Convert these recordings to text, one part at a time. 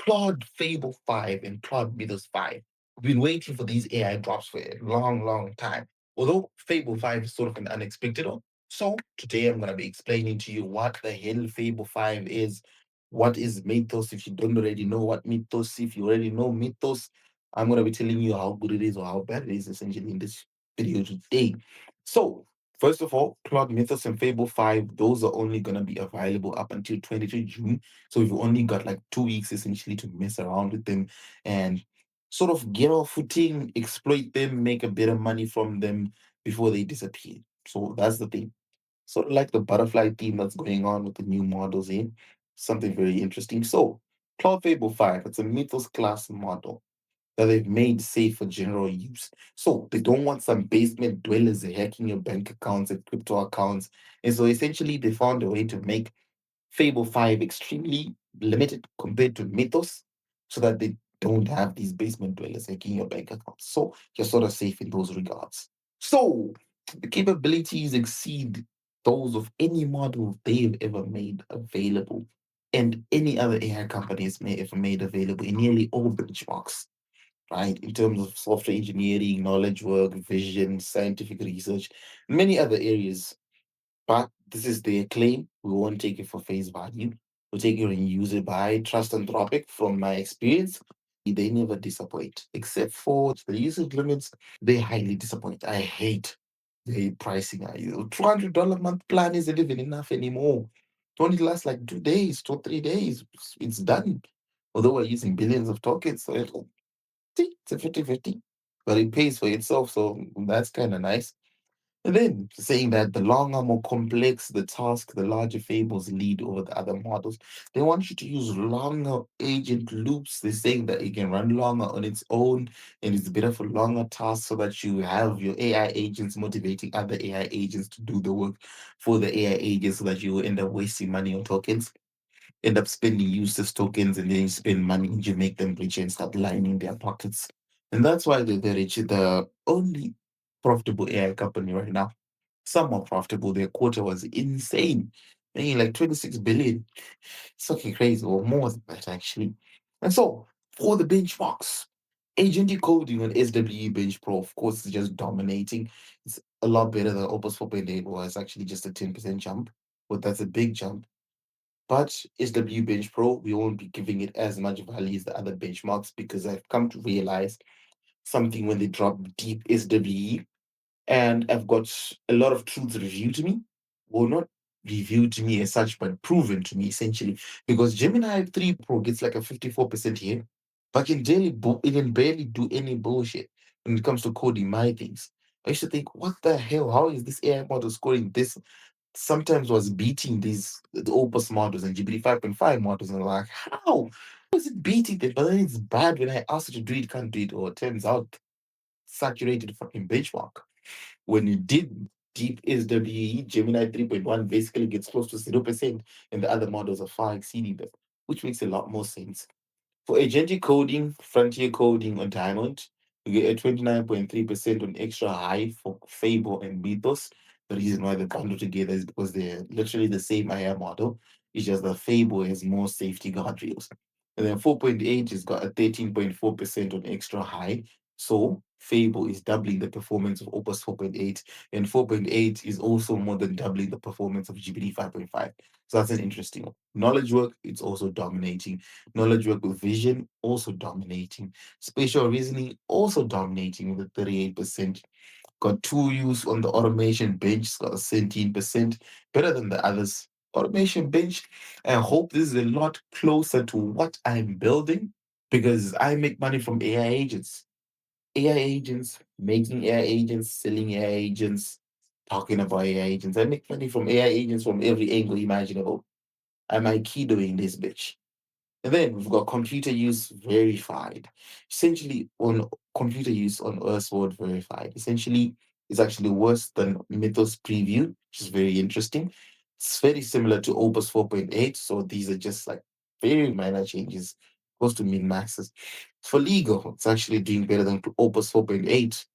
Claude Fable 5 and Claude Mythos 5. We've been waiting for these AI drops for a long, long time. Although Fable 5 is sort of an unexpected one. So today I'm going to be explaining to you what the hell Fable 5 is. What is Mythos? If you don't already know what Mythos, if you already know Mythos, I'm going to be telling you how good it is or how bad it is essentially in this video today. So first of all, Claude Mythos and Fable 5, those are only going to be available up until 23 June. So you've only got like 2 weeks essentially to mess around with them and sort of get off footing, exploit them, make a bit of money from them before they disappear. So that's the thing. Sort of like the butterfly theme that's going on with the new models in. Something very interesting. So Cloud Fable 5, it's a Mythos class model that they've made safe for general use. So they don't want some basement dwellers hacking your bank accounts and crypto accounts. And so essentially they found a way to make Fable 5 extremely limited compared to Mythos so that they don't have these basement dwellers hacking your bank accounts. So you're sort of safe in those regards. So the capabilities exceed those of any model they've ever made available and any other AI companies may have made available in nearly all benchmarks, right? In terms of software engineering, knowledge work, vision, scientific research, many other areas, but this is their claim. We won't take it for face value. We'll take it and use it by trust Anthropic. From my experience, they never disappoint, except for the usage limits. They highly disappoint. I hate the pricing. $200 month plan isn't even enough anymore. It only lasts like 2 days, 2 or 3 days. It's done. Although we're using billions of tokens, so it's a 50-50. But it pays for itself, so that's kind of nice. And then saying that the longer, more complex the task, the larger fables lead over the other models. They want you to use longer agent loops. They're saying that it can run longer on its own and it's better for longer tasks so that you have your AI agents motivating other AI agents to do the work for the AI agents so that you end up wasting money on tokens, end up spending useless tokens, and then you spend money and you make them rich and start lining their pockets. And that's why they're rich. The only profitable AI company right now, somewhat profitable. Their quarter was insane, making like 26 billion. Something crazy, or more than that, actually. And so, for the benchmarks, agent decoding on SWE-Bench Pro, of course, is just dominating. It's a lot better than Opus 4.8 was, actually just a 10% jump, but that's a big jump. But SWE-Bench Pro, we won't be giving it as much value as the other benchmarks because I've come to realize something when they drop deep SWE, and I've got a lot of truths revealed to me. Well, not revealed to me as such, but proven to me essentially. Because Gemini 3 Pro gets like a 54% here, but it can barely do any bullshit when it comes to coding my things. I used to think, what the hell? How is this AI model scoring this? Sometimes was beating the Opus models and GPT-5.5 models, and I'm like, how? How is it beating them? But then it's bad when I ask it to do it, can't do it, or it turns out saturated fucking benchmark. When you did deep SWE, Gemini 3.1 basically gets close to 0%, and the other models are far exceeding them, which makes a lot more sense. For agentic coding, frontier coding on Diamond, we get a 29.3% on extra high for Fable and Mythos. The reason why they're bundled together is because they're literally the same AI model. It's just that Fable has more safety guardrails. And then 4.8 has got a 13.4% on extra high. So Fable is doubling the performance of Opus 4.8, and 4.8 is also more than doubling the performance of GPT 5.5. So that's an interesting one. Knowledge work, it's also dominating. Knowledge work with vision, also dominating. Spatial reasoning, also dominating with a 38%. Got tool use on the automation bench, it's got a 17%, better than the others. Automation bench, I hope this is a lot closer to what I'm building because I make money from AI agents. AI agents, making AI agents, selling AI agents, talking about AI agents. I make money from AI agents from every angle imaginable. I'm Aikido in this bitch. And then we've got computer use verified. Essentially, on computer use on Earthsword verified. Essentially, it's actually worse than Mythos preview, which is very interesting. It's very similar to Opus 4.8. So these are just like very minor changes, close to min maxes. For legal, it's actually doing better than Opus 4.8.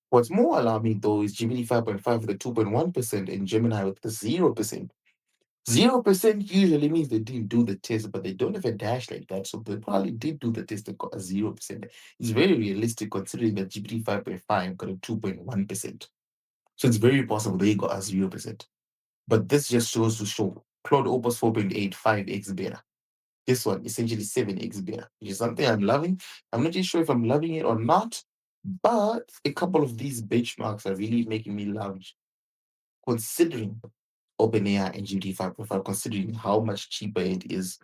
What's more alarming though is Gemini 5.5 with a 2.1% and Gemini with the 0%. 0% usually means they didn't do the test, but they don't have a dash like that. So they probably did do the test and got a 0%. It's very realistic considering that GPT 5.5 got a 2.1%. So it's very possible they got a 0%. But this just shows to show Claude Opus 4.8, 5x better. This one essentially 7x better, which is something I'm loving. I'm not just sure if I'm loving it or not, but a couple of these benchmarks are really making me love considering OpenAI and GPT-5.5, considering how much cheaper it is.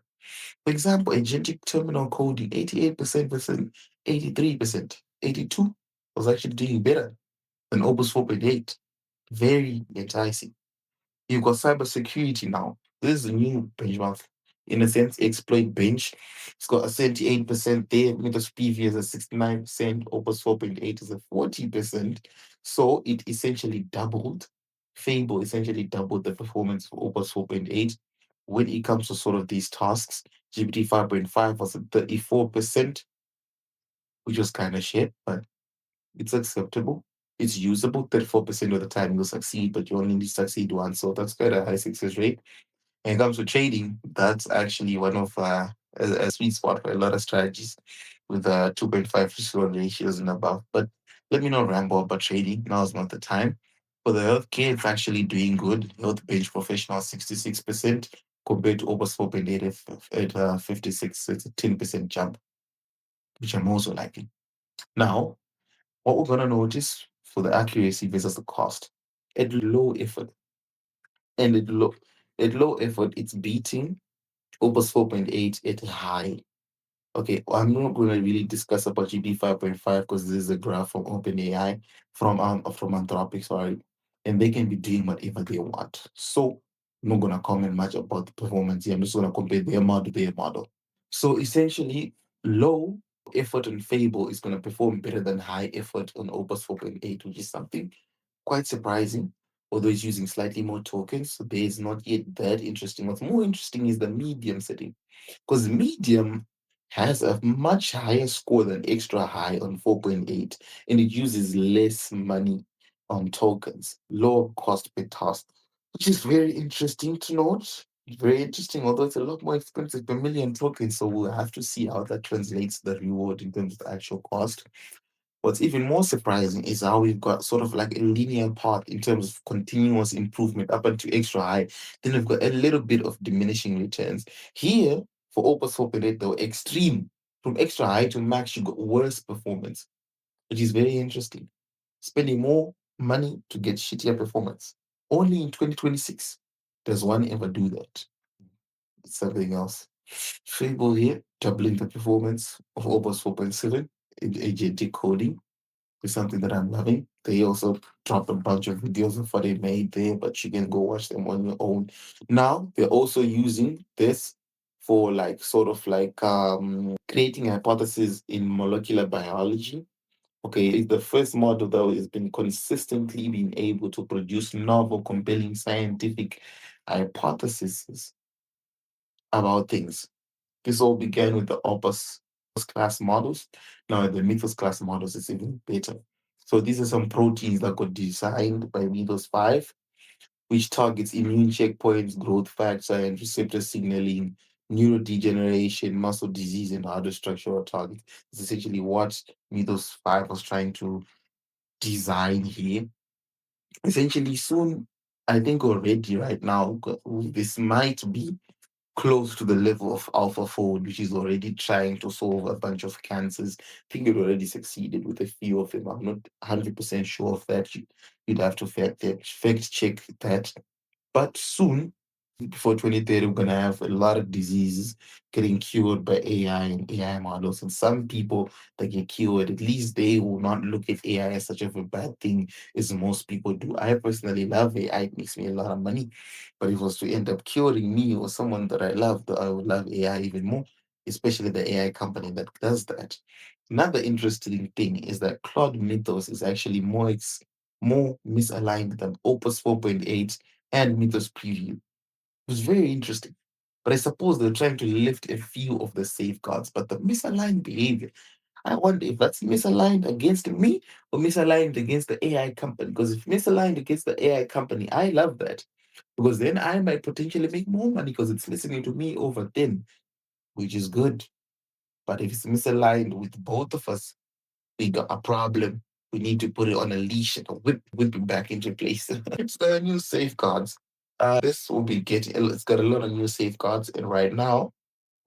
For example, agentic terminal coding, 88% versus 83%. 82 was actually doing better than Opus 4.8. Very enticing. You've got cybersecurity now. This is a new benchmark. In a sense, exploit bench. It's got a 78% there. Mythos previous a 69%. Opus 4.8 is a 40%. So it essentially doubled. Fable essentially doubled the performance of Opus 4.8. When it comes to sort of these tasks, GPT 5.5 was at 34%, which was kind of shit, but it's acceptable. It's usable. 34% of the time you'll succeed, but you only need to succeed once. So that's quite a high success rate. When it comes to trading, that's actually one of a sweet spot for a lot of strategies with 2.5 to 1 ratios and above. But let me not ramble about trading. Now is not the time. For the healthcare, it's actually doing good. Health bench professional 66% compared to over 4.8 at 56. So it's a 10% jump, which I'm also liking. Now, what we're going to notice for the accuracy versus the cost at low effort and at low effort, it's beating Opus 4.8 at high. Okay, I'm not going to really discuss about GB 5.5 because this is a graph from OpenAI, from Anthropic, sorry, and they can be doing whatever they want. So I'm not going to comment much about the performance here. I'm just going to compare their model to their model. So essentially, low effort on Fable is going to perform better than high effort on Opus 4.8, which is something quite surprising. Although it's using slightly more tokens, so there is not yet that interesting. What's more interesting is the medium setting, because medium has a much higher score than extra high on 4.8, and it uses less money on tokens, lower cost per task, which is very interesting to note. Very interesting, although it's a lot more expensive per million tokens, so we'll have to see how that translates the reward in terms of the actual cost. What's even more surprising is how we've got sort of like a linear path in terms of continuous improvement up until extra high. Then we've got a little bit of diminishing returns. Here, for Opus 4.8, though, extreme. From extra high to max, you got worse performance, which is very interesting. Spending more money to get shittier performance. Only in 2026 does one ever do that. It's something else. Fable here, doubling the performance of Opus 4.7 in agentic coding is something that I'm loving. They also dropped a bunch of videos of what they made there, but you can go watch them on your own. Now they're also using this for like sort of like creating hypotheses in molecular biology. Okay, it's the first model that has been consistently being able to produce novel, compelling scientific hypotheses about things. This all began with the Opus class models. Now, the Mythos class models is even better. So, these are some proteins that got designed by Mythos 5, which targets immune checkpoints, growth factor, and receptor signaling, neurodegeneration, muscle disease, and other structural targets. It's essentially what Mythos 5 was trying to design here. Essentially, soon, I think already right now, this might be close to the level of AlphaFold, which is already trying to solve a bunch of cancers. I think it already succeeded with a few of them. I'm not 100% sure of that. You'd have to fact check that. But soon, before 2030, we're going to have a lot of diseases getting cured by AI and AI models. And some people that get cured, at least they will not look at AI as such of a bad thing as most people do. I personally love AI. It makes me a lot of money. But if it was to end up curing me or someone that I love, I would love AI even more, especially the AI company that does that. Another interesting thing is that Claude Mythos is actually more misaligned than Opus 4.8 and Mythos Preview. It was very interesting. But I suppose they're trying to lift a few of the safeguards, but the misaligned behavior, I wonder if that's misaligned against me or misaligned against the AI company. Because if misaligned against the AI company, I love that. because then I might potentially make more money because it's listening to me over 10, which is good. But if it's misaligned with both of us, we got a problem. We need to put it on a leash and whip it back into place. It's the new safeguards. This will be getting, it's got a lot of new safeguards. And right now,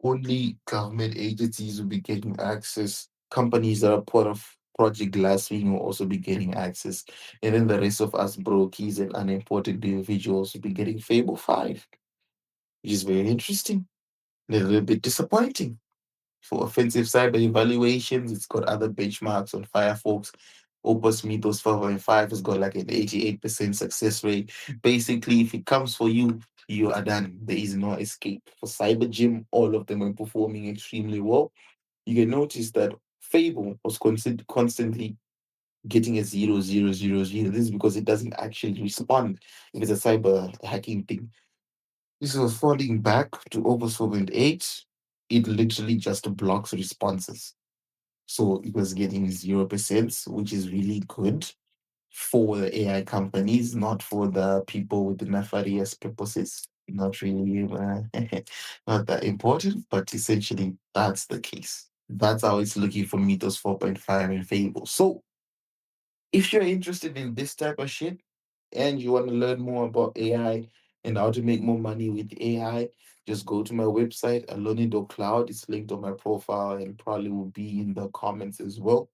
only government agencies will be getting access. Companies that are part of Project Glasswing will also be getting access. And then the rest of us brokies and unimportant individuals will be getting Fable 5, which is very interesting. And a little bit disappointing. For offensive cyber evaluations, it's got other benchmarks on Firefox. Opus Mythos 5.5 has got like an 88% success rate. Basically, if it comes for you, you are done. There is no escape. For Cyber Gym, all of them are performing extremely well. You can notice that Fable was constantly getting a 0, 0, 0, 0. This is because it doesn't actually respond if it's a cyber hacking thing. This was falling back to Opus 4.8. It literally just blocks responses. So it was getting 0%, which is really good for the AI companies, not for the people with the nefarious purposes. Not really, not that important, but essentially that's the case. That's how it's looking for Mythos 4.5 and Fable. So if you're interested in this type of shit and you want to learn more about AI and how to make more money with AI, just go to my website, aloni.cloud. It's linked on my profile and probably will be in the comments as well.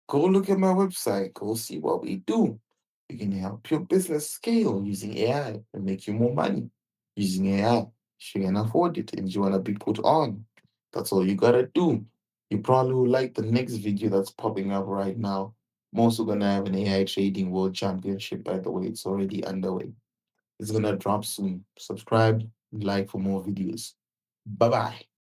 Go look at my website. Go see what we do. We can help your business scale using AI and make you more money using AI. If you can afford it and you want to be put on, that's all you gotta do. You probably will like the next video that's popping up right now. I'm also gonna have an AI trading world championship, by the way. It's already underway. It's gonna drop soon. Subscribe, like for more videos. Bye bye.